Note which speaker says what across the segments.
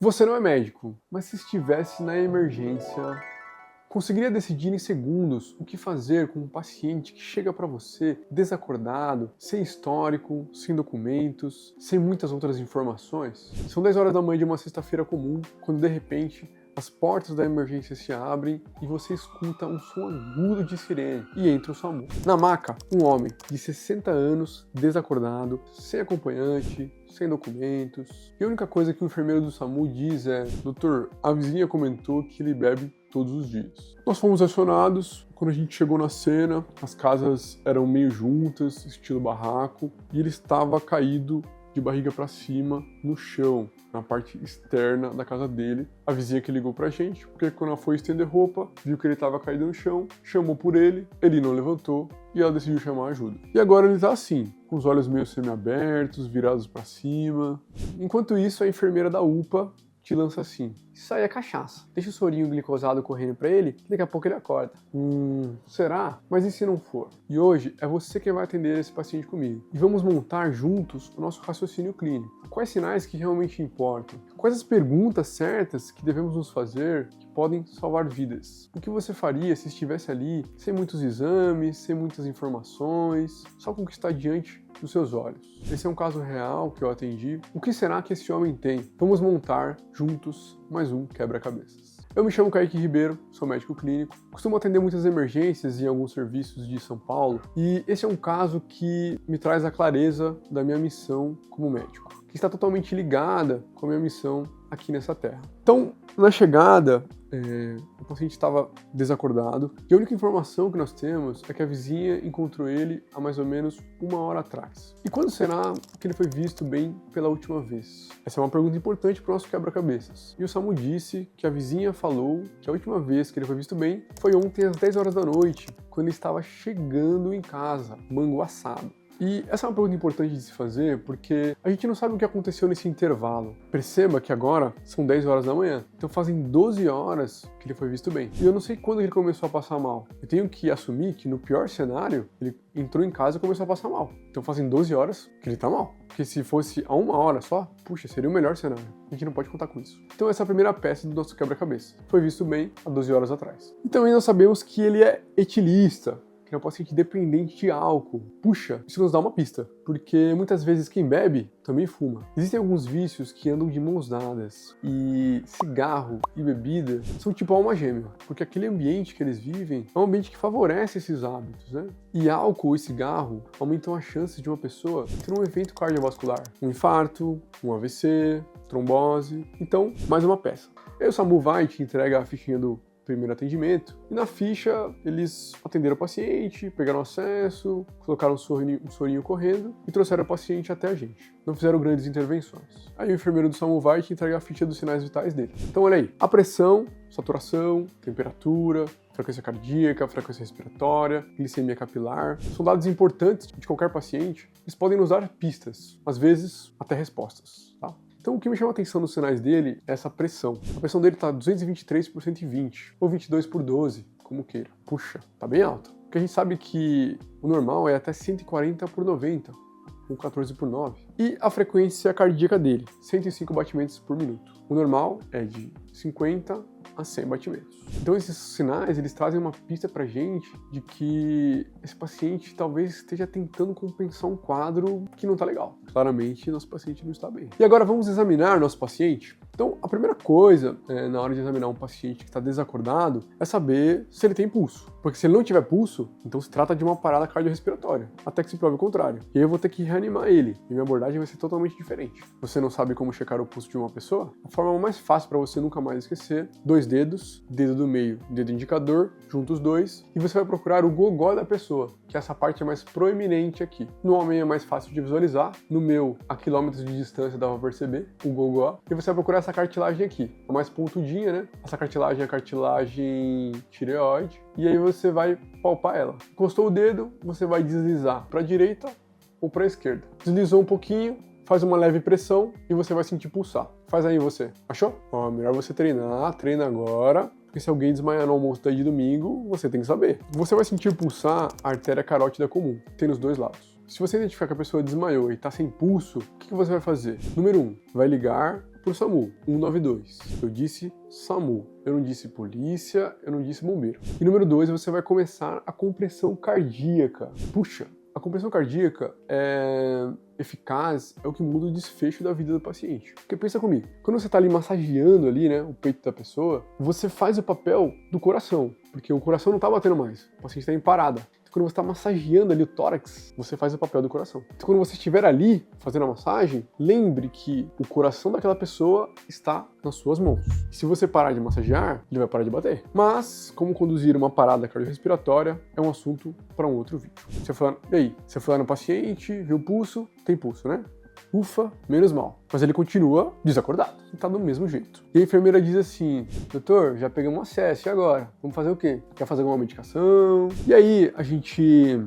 Speaker 1: Você não é médico, mas se estivesse na emergência, conseguiria decidir em segundos o que fazer com um paciente que chega para você desacordado, sem histórico, sem documentos, sem muitas outras informações? São 10 horas da manhã de uma sexta-feira comum, quando de repente as portas da emergência se abrem e você escuta um som agudo de sirene e entra o SAMU. Na maca, um homem de 60 anos, desacordado, sem acompanhante, sem documentos. E a única coisa que o enfermeiro do SAMU diz é: doutor, a vizinha comentou que ele bebe todos os dias. Nós fomos acionados. Quando a gente chegou na cena, as casas eram meio juntas, estilo barraco, e ele estava caído de barriga para cima no chão, na parte externa da casa dele. A vizinha que ligou pra gente, porque quando ela foi estender roupa, viu que ele estava caído no chão, chamou por ele não levantou e ela decidiu chamar ajuda. E agora ele tá assim, com os olhos meio semi-abertos, virados para cima. Enquanto isso, a enfermeira da UPA te lança assim: isso aí é cachaça. Deixa o sorinho glicosado correndo pra ele, que daqui a pouco ele acorda. Será? Mas e se não for? E hoje é você quem vai atender esse paciente comigo. E vamos montar juntos o nosso raciocínio clínico. Quais sinais que realmente importam? Quais as perguntas certas que devemos nos fazer que podem salvar vidas? O que você faria se estivesse ali sem muitos exames, sem muitas informações, só com o que está diante dos seus olhos? Esse é um caso real que eu atendi. O que será que esse homem tem? Vamos montar juntos mais um quebra-cabeças. Eu me chamo Kaique Ribeiro, sou médico clínico, costumo atender muitas emergências em alguns serviços de São Paulo, e esse é um caso que me traz a clareza da minha missão como médico, que está totalmente ligada com a minha missão aqui nessa terra. Então, na chegada, o paciente estava desacordado, e a única informação que nós temos é que a vizinha encontrou ele há mais ou menos 1 hora atrás. E quando será que ele foi visto bem pela última vez? Essa é uma pergunta importante para o nosso quebra-cabeças. E o SAMU disse que a vizinha falou que a última vez que ele foi visto bem foi ontem às 10 horas da noite, quando ele estava chegando em casa, mango assado. E essa é uma pergunta importante de se fazer, porque a gente não sabe o que aconteceu nesse intervalo. Perceba que agora são 10 horas da manhã, então fazem 12 horas que ele foi visto bem. E eu não sei quando ele começou a passar mal. Eu tenho que assumir que no pior cenário, ele entrou em casa e começou a passar mal. Então fazem 12 horas que ele tá mal. Porque se fosse a 1 hora só, puxa, seria o melhor cenário. A gente não pode contar com isso. Então essa é a primeira peça do nosso quebra-cabeça. Foi visto bem há 12 horas atrás. E também nós sabemos que ele é etilista, que é um paciente dependente de álcool. Puxa, isso nos dá uma pista, porque muitas vezes quem bebe também fuma. Existem alguns vícios que andam de mãos dadas, e cigarro e bebida são tipo alma gêmea, porque aquele ambiente que eles vivem é um ambiente que favorece esses hábitos, né? E álcool e cigarro aumentam a chance de uma pessoa ter um evento cardiovascular, um infarto, um AVC, trombose. Então, mais uma peça. Aí o SAMU vai e te entrega a fichinha do primeiro atendimento, e na ficha eles atenderam o paciente, pegaram acesso, colocaram um sorinho correndo e trouxeram o paciente até a gente. Não fizeram grandes intervenções. Aí o enfermeiro do SAMU vai te entregar a ficha dos sinais vitais dele. Então olha aí, a pressão, saturação, temperatura, frequência cardíaca, frequência respiratória, glicemia capilar, são dados importantes de qualquer paciente. Eles podem nos dar pistas, às vezes até respostas, tá? Então o que me chama a atenção nos sinais dele é essa pressão. A pressão dele está 223 por 120, ou 22 por 12, como queira. Puxa, tá bem alta. Porque a gente sabe que o normal é até 140 por 90, ou 14 por 9. E a frequência cardíaca dele, 105 batimentos por minuto. O normal é de 50 a 100 batimentos. Então esses sinais, eles trazem uma pista pra gente de que esse paciente talvez esteja tentando compensar um quadro que não tá legal. Claramente, nosso paciente não está bem. E agora vamos examinar nosso paciente. Então, a primeira coisa na hora de examinar um paciente que está desacordado é saber se ele tem pulso. Porque se ele não tiver pulso, então se trata de uma parada cardiorrespiratória, até que se prove o contrário. E aí eu vou ter que reanimar ele, e minha abordagem vai ser totalmente diferente. Você não sabe como checar o pulso de uma pessoa? A forma mais fácil para você nunca mais esquecer: 2 dedos, dedo do meio, dedo indicador, junta os dois, e você vai procurar o gogó da pessoa, que essa parte é mais proeminente aqui. No homem é mais fácil de visualizar, no meu, a quilômetros de distância dá pra perceber o gogó, e você vai procurar essa cartilagem aqui, a mais pontudinha, né? Essa cartilagem é a cartilagem tireoide, e aí você vai palpar ela. Encostou o dedo, você vai deslizar para a direita ou para a esquerda. Deslizou um pouquinho, faz uma leve pressão e você vai sentir pulsar. Faz aí você. Achou? Ó, melhor você treinar, treina agora. Porque se alguém desmaiar no almoço daí de domingo, você tem que saber. Você vai sentir pulsar a artéria carótida comum, tem nos dois lados. Se você identificar que a pessoa desmaiou e está sem pulso, o que você vai fazer? Número 1, vai ligar pro SAMU, 192. Eu disse SAMU, eu não disse polícia, eu não disse bombeiro. E número 2, você vai começar a compressão cardíaca. Puxa, a compressão cardíaca é eficaz, é o que muda o desfecho da vida do paciente. Porque pensa comigo, quando você está ali massageando ali, né, o peito da pessoa, você faz o papel do coração, porque o coração não está batendo mais, o paciente está em parada. Quando você está massageando ali o tórax, você faz o papel do coração. Então, quando você estiver ali fazendo a massagem, lembre que o coração daquela pessoa está nas suas mãos. E se você parar de massagear, ele vai parar de bater. Mas, como conduzir uma parada cardiorrespiratória é um assunto para um outro vídeo. Você foi lá, e aí? Você foi lá no paciente, viu o pulso, tem pulso, né? Ufa, menos mal. Mas ele continua desacordado, e tá do mesmo jeito. E a enfermeira diz assim: doutor, já pegamos um acesso, e agora? Vamos fazer o quê? Quer fazer alguma medicação? E aí a gente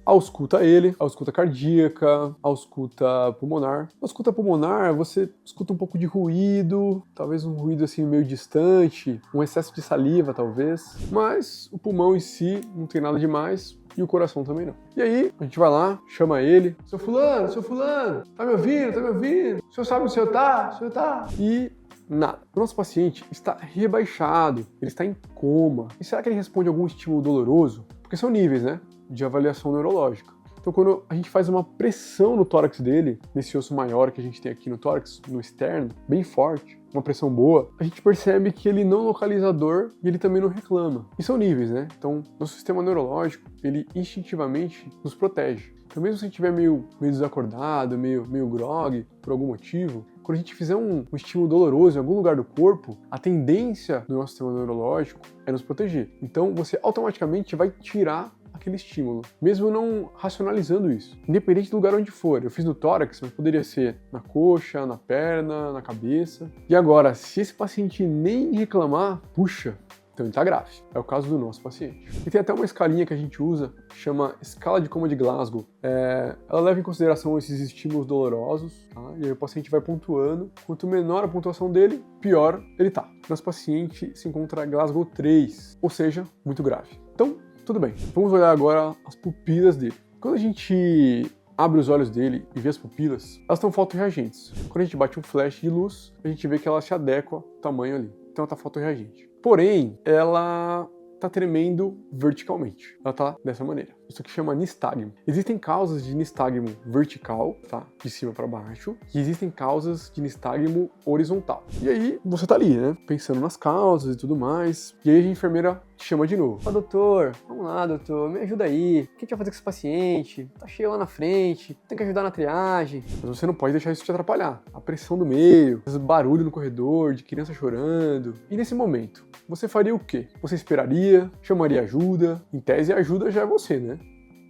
Speaker 1: ausculta ele, ausculta cardíaca, ausculta pulmonar. Na ausculta pulmonar, você escuta um pouco de ruído, talvez um ruído assim meio distante, um excesso de saliva talvez, mas o pulmão em si não tem nada demais. E o coração também não. E aí, a gente vai lá, chama ele. Seu fulano, tá me ouvindo? Tá me ouvindo? O senhor sabe onde o senhor tá? O senhor tá? E nada. O nosso paciente está rebaixado, ele está em coma. E será que ele responde a algum estímulo doloroso? Porque são níveis, né, de avaliação neurológica. Então, quando a gente faz uma pressão no tórax dele, nesse osso maior que a gente tem aqui no tórax, no externo, bem forte, uma pressão boa, a gente percebe que ele não localiza a dor e ele também não reclama. E são níveis, né? Então, nosso sistema neurológico, ele instintivamente nos protege. Então, mesmo se a gente estiver meio desacordado, meio grog, por algum motivo, quando a gente fizer um estímulo doloroso em algum lugar do corpo, a tendência do nosso sistema neurológico é nos proteger. Então, você automaticamente vai tirar aquele estímulo, mesmo não racionalizando isso. Independente do lugar onde for. Eu fiz no tórax, mas poderia ser na coxa, na perna, na cabeça. E agora, se esse paciente nem reclamar, puxa, então ele tá grave. É o caso do nosso paciente. E tem até uma escalinha que a gente usa, que chama Escala de Coma de Glasgow. Ela leva em consideração esses estímulos dolorosos, tá? E aí o paciente vai pontuando. Quanto menor a pontuação dele, pior ele tá. Nosso paciente se encontra Glasgow 3, ou seja, muito grave. Então, tudo bem, vamos olhar agora as pupilas dele. Quando a gente abre os olhos dele e vê as pupilas, elas estão fotorreagentes. Quando a gente bate um flash de luz, a gente vê que ela se adequa ao tamanho ali. Então ela está fotorreagente. Porém, ela está tremendo verticalmente. Ela está dessa maneira. Isso aqui chama nistagmo. Existem causas de nistagmo vertical, tá? De cima para baixo. E existem causas de nistagmo horizontal. E aí, você tá ali, né? Pensando nas causas e tudo mais. E aí a enfermeira te chama de novo. Ó, doutor, vamos lá, doutor, me ajuda aí. O que a gente vai fazer com esse paciente? Tá cheio lá na frente, tem que ajudar na triagem. Mas você não pode deixar isso te atrapalhar. A pressão do meio, esse barulho no corredor, de criança chorando. E nesse momento, você faria o quê? Você esperaria, chamaria ajuda. Em tese, a ajuda já é você, né?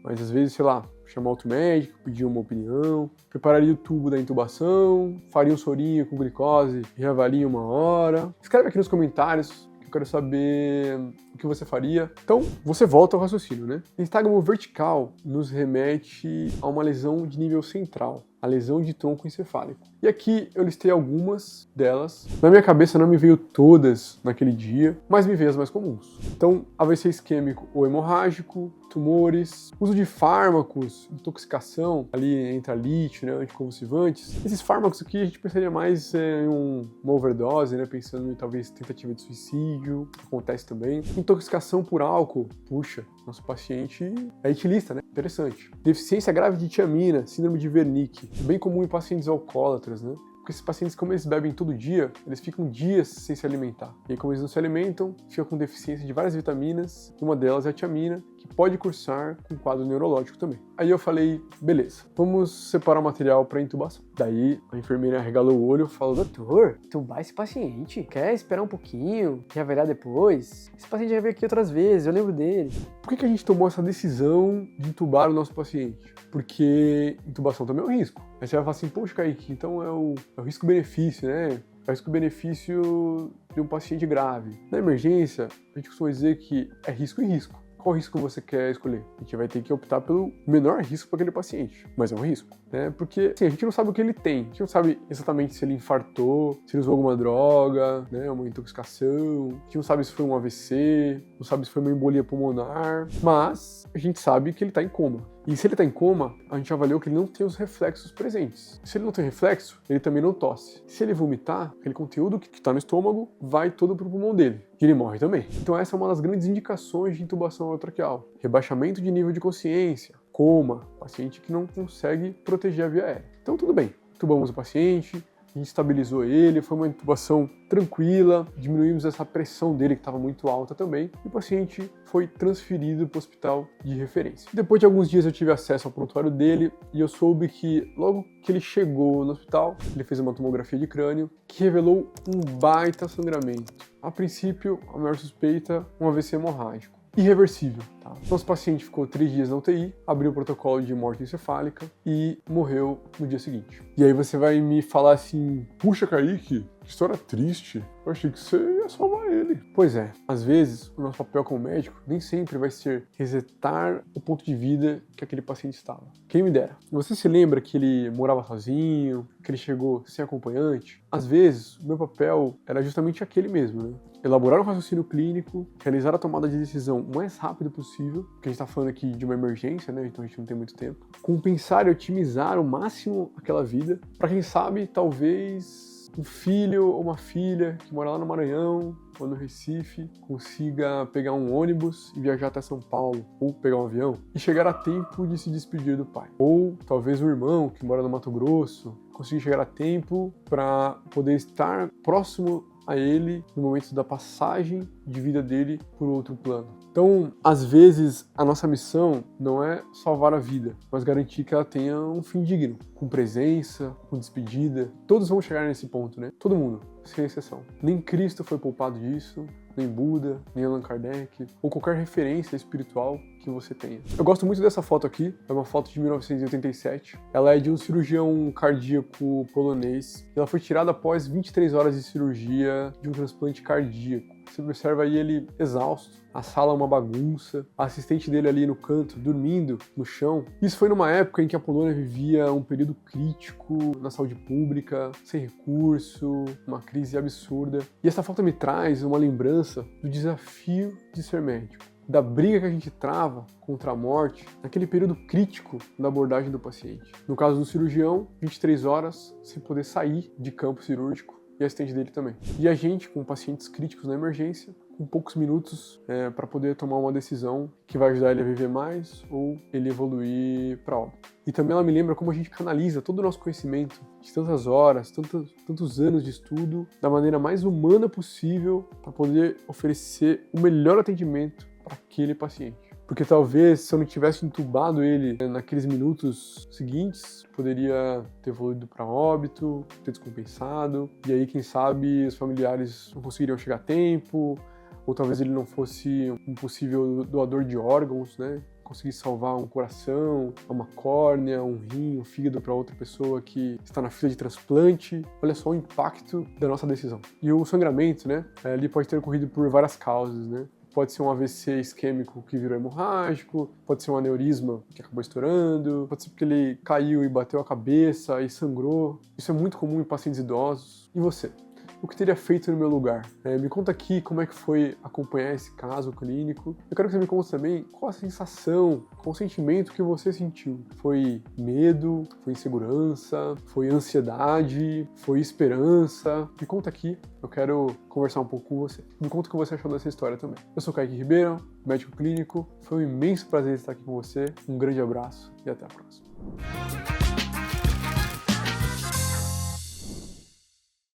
Speaker 1: Mas às vezes, sei lá, chamar outro médico, pedir uma opinião, prepararia o tubo da intubação, faria um sorinho com glicose e reavalia em 1 hora. Escreve aqui nos comentários, que eu quero saber o que você faria. Então, você volta ao raciocínio, né? Nistagmo vertical nos remete a uma lesão de nível central, a lesão de tronco encefálico. E aqui eu listei algumas delas. Na minha cabeça não me veio todas naquele dia, mas me veio as mais comuns. Então, AVC isquêmico ou hemorrágico, tumores, uso de fármacos, intoxicação, ali entre a lítio, né, anticonvulsivantes. Esses fármacos aqui a gente pensaria mais em uma overdose, né, pensando em talvez tentativa de suicídio, acontece também. Intoxicação por álcool, puxa, nosso paciente é etilista, né? Interessante. Deficiência grave de tiamina, síndrome de Wernicke, bem comum em pacientes alcoólatras, né? Porque esses pacientes, como eles bebem todo dia, eles ficam dias sem se alimentar. E aí, como eles não se alimentam, ficam com deficiência de várias vitaminas, uma delas é a tiamina, que pode cursar com quadro neurológico também. Aí eu falei, beleza, vamos separar o material para intubação. Daí a enfermeira arregalou o olho e falou, doutor, intubar esse paciente, quer esperar um pouquinho, quer avaliar depois? Esse paciente já veio aqui outras vezes, eu lembro dele. Por que a gente tomou essa decisão de intubar o nosso paciente? Porque intubação também é um risco. Aí você vai falar assim, poxa, Kaique, então é o risco-benefício, né? É o risco-benefício de um paciente grave. Na emergência, a gente costuma dizer que é risco e risco. Qual risco você quer escolher? A gente vai ter que optar pelo menor risco para aquele paciente, mas é um risco, né? Porque assim, a gente não sabe o que ele tem, a gente não sabe exatamente se ele infartou, se ele usou alguma droga, né? Uma intoxicação, a gente não sabe se foi um AVC, não sabe se foi uma embolia pulmonar, mas a gente sabe que ele está em coma. E se ele está em coma, a gente avaliou que ele não tem os reflexos presentes. Se ele não tem reflexo, ele também não tosse. Se ele vomitar, aquele conteúdo que está no estômago vai todo para o pulmão dele. E ele morre também. Então essa é uma das grandes indicações de intubação orotraqueal. Rebaixamento de nível de consciência, coma, paciente que não consegue proteger a via aérea. Então tudo bem, intubamos o paciente, a gente estabilizou ele, foi uma intubação tranquila, diminuímos essa pressão dele que estava muito alta também, e o paciente foi transferido para o hospital de referência. Depois de alguns dias eu tive acesso ao prontuário dele e eu soube que logo que ele chegou no hospital, ele fez uma tomografia de crânio que revelou um baita sangramento. A princípio, a maior suspeita, um AVC hemorrágico. Irreversível, tá? Nosso paciente ficou 3 dias na UTI, abriu o protocolo de morte encefálica e morreu no dia seguinte. E aí você vai me falar assim, puxa, Kaique, que história triste, eu achei que você ia salvar ele. Pois é, às vezes o nosso papel como médico nem sempre vai ser resetar o ponto de vida que aquele paciente estava. Quem me dera. Você se lembra que ele morava sozinho, que ele chegou sem acompanhante? Às vezes o meu papel era justamente aquele mesmo, né? Elaborar um raciocínio clínico, realizar a tomada de decisão o mais rápido possível, porque a gente está falando aqui de uma emergência, né? Então a gente não tem muito tempo. Compensar e otimizar ao máximo aquela vida, para quem sabe, talvez um filho ou uma filha que mora lá no Maranhão ou no Recife consiga pegar um ônibus e viajar até São Paulo, ou pegar um avião e chegar a tempo de se despedir do pai. Ou talvez um irmão que mora no Mato Grosso conseguir chegar a tempo para poder estar próximo a ele no momento da passagem de vida dele por outro plano. Então, às vezes, a nossa missão não é salvar a vida, mas garantir que ela tenha um fim digno, com presença, com despedida. Todos vão chegar nesse ponto, né? Todo mundo, sem exceção. Nem Cristo foi poupado disso, nem Buda, nem Allan Kardec, ou qualquer referência espiritual que você tenha. Eu gosto muito dessa foto aqui, é uma foto de 1987. Ela é de um cirurgião cardíaco polonês. Ela foi tirada após 23 horas de cirurgia de um transplante cardíaco. Você observa aí ele exausto, a sala é uma bagunça, a assistente dele ali no canto, dormindo no chão. Isso foi numa época em que a Polônia vivia um período crítico na saúde pública, sem recurso, uma crise absurda. E essa foto me traz uma lembrança do desafio de ser médico, da briga que a gente trava contra a morte naquele período crítico da abordagem do paciente. No caso do cirurgião, 23 horas sem poder sair de campo cirúrgico, e a assistente dele também. E a gente, com pacientes críticos na emergência, com poucos minutos para poder tomar uma decisão que vai ajudar ele a viver mais ou ele evoluir para óbito. E também ela me lembra como a gente canaliza todo o nosso conhecimento de tantas horas, tantos anos de estudo, da maneira mais humana possível para poder oferecer o melhor atendimento para aquele paciente. Porque talvez, se eu não tivesse entubado ele naqueles minutos seguintes, poderia ter evoluído para óbito, ter descompensado, e aí, quem sabe, os familiares não conseguiriam chegar a tempo, ou talvez ele não fosse um possível doador de órgãos, né? Conseguir salvar um coração, uma córnea, um rim, um fígado para outra pessoa que está na fila de transplante. Olha só o impacto da nossa decisão. E o sangramento, né? Ele pode ter ocorrido por várias causas, né? Pode ser um AVC isquêmico que virou hemorrágico, pode ser um aneurisma que acabou estourando, pode ser porque ele caiu e bateu a cabeça e sangrou. Isso é muito comum em pacientes idosos. E você? O que teria feito no meu lugar? Me conta aqui como é que foi acompanhar esse caso clínico. Eu quero que você me conte também qual a sensação, qual o sentimento que você sentiu. Foi medo? Foi insegurança? Foi ansiedade? Foi esperança? Me conta aqui, eu quero conversar um pouco com você. Me conta o que você achou dessa história também. Eu sou Kaique Ribeiro, médico clínico. Foi um imenso prazer estar aqui com você. Um grande abraço e até a próxima.